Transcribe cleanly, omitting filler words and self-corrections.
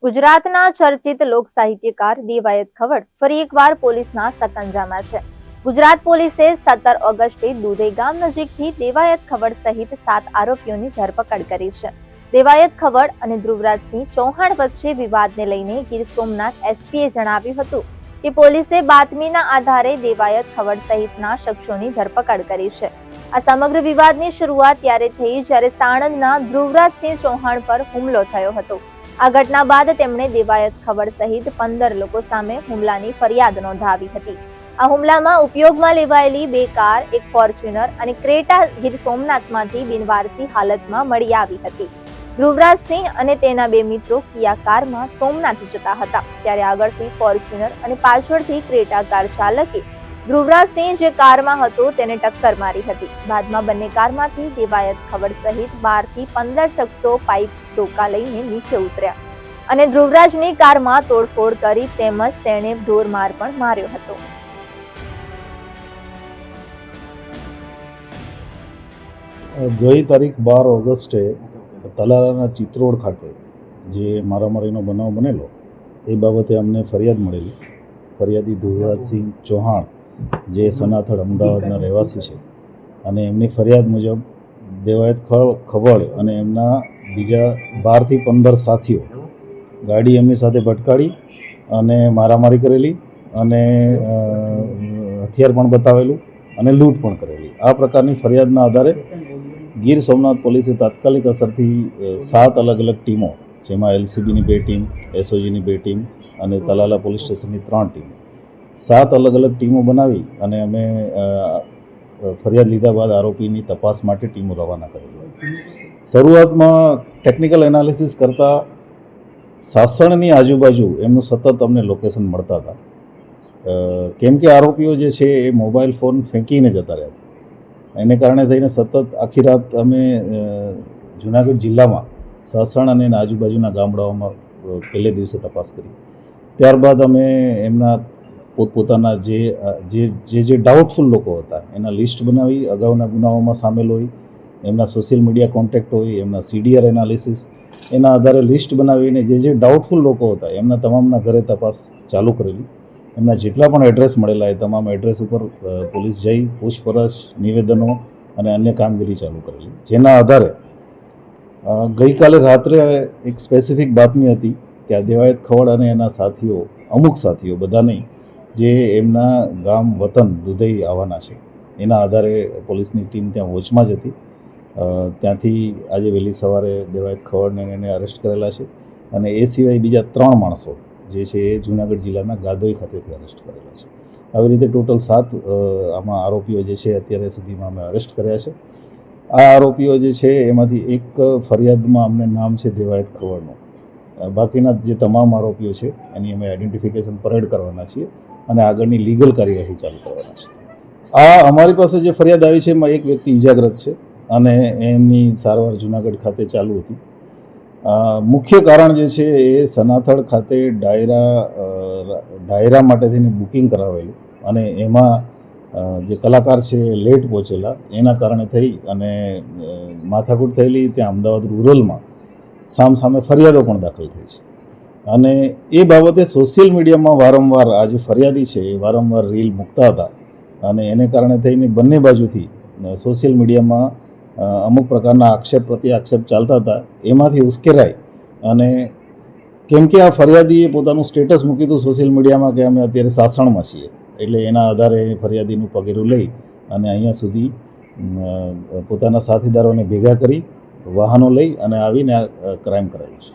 ગુજરાતના ચર્ચિત લોક સાહિત્યકાર દેવાયત ખવડ ફરી એકવાર પોલીસના સકંજામાં છે. ગુજરાત પોલીસે 17 ઓગસ્ટે દુધઈ ગામ નજીકથી દેવાયત ખવડ સહિત 7 આરોપીઓની ધરપકડ કરી છે. દેવાયત ખવડ અને ધ્રુવરાજસિંહ ચૌહાણ વચ્ચે વિવાદને લઈને ગીર સોમનાથ એસપીએ જણાવ્યું હતું કે પોલીસે બાતમીના આધારે દેવાયત ખવડ સહિતના શખ્સોની ધરપકડ કરી છે. આ સમગ્ર વિવાદની શરૂઆત ત્યારે થઈ જ્યારે સાણંદના ધ્રુવરાજસિંહ ચૌહાણ પર હુમલો થયો હતો. આ ઘટના બાદ તેમણે દેવાયત ખવડ સહિત 15 લોકો સામે હુમલાની ફરિયાદ નોંધાવી હતી. આ હુમલામાં ઉપયોગમાં લેવાયેલી 2 કાર, 1 ફોર્ચ્યુનર અને ક્રેટા ગીર સોમનાથમાંથી બિનવારસી હાલતમાં મળી આવી હતી. ધ્રુવરાજસિંહ અને તેના 2 મિત્રો કિયા કારમાં સોમનાથ જતા હતા ત્યારે આગળથી ફોર્ચ્યુનર અને પાછળથી ક્રેટા કાર ચાલકે ધ્રુવરાજસિંહ જે કારમાં હતો તેને ટક્કર મારી હતી. બાદમાં બંને કારમાંથી દેવાયત ખવડ સહિત 12 થી 15 શખ્સો પાઇપ ટોકા લઈને નીચે ઉતર્યા અને ધ્રુવરાજની કારમાં તોડફોડ કરી તેમજ તેણે ઢોરમાર પણ માર્યો હતો. ગઈ તારીખ 12 ઓગસ્ટે તલાલાના ચિત્રોડ ખાતે જે મારામારીનો બનાવ બનેલો એ બાબતે અમને ફરિયાદ મળેલી. ફરિયાદી ધ્રુવરાજસિંહ ચૌહાણ જે સનાથડ અમદાવાદના રહેવાસી છે અને એમની ફરિયાદ મુજબ દેવાયત ખવડ અને એમના બીજા 12 થી 15 સાથીઓ ગાડી એમની સાથે ભટકાડી અને મારામારી કરેલી અને હથિયાર પણ બતાવેલું અને લૂંટ પણ કરેલી. આ પ્રકારની ફરિયાદના આધારે ગીર સોમનાથ પોલીસે તાત્કાલિક અસરથી 7 અલગ અલગ ટીમો, જેમાં એલસીબીની 2 ટીમ, એસઓજીની 2 ટીમ અને તલાલા પોલીસ સ્ટેશનની 3 ટીમ, 7 અલગ અલગ ટીમો બનાવી અને અમે ફરિયાદ લીધા બાદ આરોપીની તપાસ માટે ટીમો રવાના કરેલી. શરૂઆતમાં ટેકનિકલ એનાલિસિસ કરતાં સાસણની આજુબાજુ એમનું સતત અમને લોકેશન મળતા હતા. કેમ કે આરોપીઓ જે છે એ મોબાઈલ ફોન ફેંકીને જતા રહ્યા હતા. એને કારણે થઈને સતત આખી રાત અમે જુનાગઢ જિલ્લામાં સાસણ અને આજુબાજુના ગામડાઓમાં પહેલે દિવસે તપાસ કરી. ત્યારબાદ અમે એમના પોતપોતાના જે ડાઉટફુલ લોકો હતા એના લિસ્ટ બનાવી, અગાઉના ગુનાઓમાં સામેલ હોય, એમના સોશિયલ મીડિયા કોન્ટેક્ટ હોય, એમના સીડીઆર એનાલિસિસ, એના આધારે લિસ્ટ બનાવીને જે ડાઉટફુલ લોકો હતા એમના તમામના ઘરે તપાસ ચાલુ કરેલી. એમના જેટલા પણ એડ્રેસ મળેલા એ તમામ એડ્રેસ ઉપર પોલીસ જઈ પૂછપરછ, નિવેદનો અને અન્ય કામગીરી ચાલુ કરેલી. જેના આધારે ગઈકાલે રાત્રે એક સ્પેસિફિક બાતમી હતી કે આ દેવાયત ખવડ અને એના સાથીઓ, અમુક સાથીઓ, બધા નહીં, જે એમના ગામ વતન દુધઈ આવવાના છે. એના આધારે પોલીસની ટીમ ત્યાં વોચમાં જ હતી. ત્યાંથી આજે વહેલી સવારે દેવાયત ખવડને એને અરેસ્ટ કરેલા છે અને એ સિવાય બીજા 3 માણસો જે છે એ જૂનાગઢ જિલ્લાના ગાદોઈ ખાતેથી અરેસ્ટ કરેલા છે. આવી રીતે ટોટલ 7 આમાં આરોપીઓ જે છે અત્યારે સુધીમાં અમે અરેસ્ટ કર્યા છે. આ આરોપીઓ જે છે એમાંથી એક ફરિયાદમાં અમને નામ છે દેવાયત ખવડનું. બાકીના જે તમામ આરોપીઓ છે એની અમે આઈડેન્ટિફિકેશન પરેડ કરવાના છીએ અને આગળની લીગલ કાર્યવાહી ચાલુ કરવાના છે. આ અમારી પાસે જે ફરિયાદ આવી છે એમાં એક વ્યક્તિ ઇજાગ્રસ્ત છે અને એમની સારવાર જૂનાગઢ ખાતે ચાલુ હતી. મુખ્ય કારણ જે છે એ સનાથડ ખાતે ડાયરા માટે થઈને બુકિંગ કરાવેલું અને એમાં જે કલાકાર છે લેટ પહોંચેલા, એના કારણે થઈ અને માથાકૂટ થયેલી. ત્યાં અમદાવાદ રૂરલમાં સામે ફરિયાદો પણ દાખલ થઈ છે અને એ બાબતે સોશિયલ મીડિયામાં વારંવાર આ જે ફરિયાદી છે એ વારંવાર રીલ મૂકતા હતા અને એને કારણે થઈને બંને બાજુથી સોશિયલ મીડિયામાં અમુક પ્રકારના આક્ષેપ પ્રત્યે આક્ષેપ ચાલતા હતા. એમાંથી ઉશ્કેરાય અને કેમ કે આ ફરિયાદીએ પોતાનું સ્ટેટસ મૂક્યું હતું સોશિયલ મીડિયામાં કે અમે અત્યારે સાસણમાં છીએ, એટલે એના આધારે ફરિયાદીનું પગેરું લઈ અને અહીંયા સુધી પોતાના સાથીદારોને ભેગા કરી વાહનો લઈ અને આવીને આ ક્રાઇમ કરાયું છે.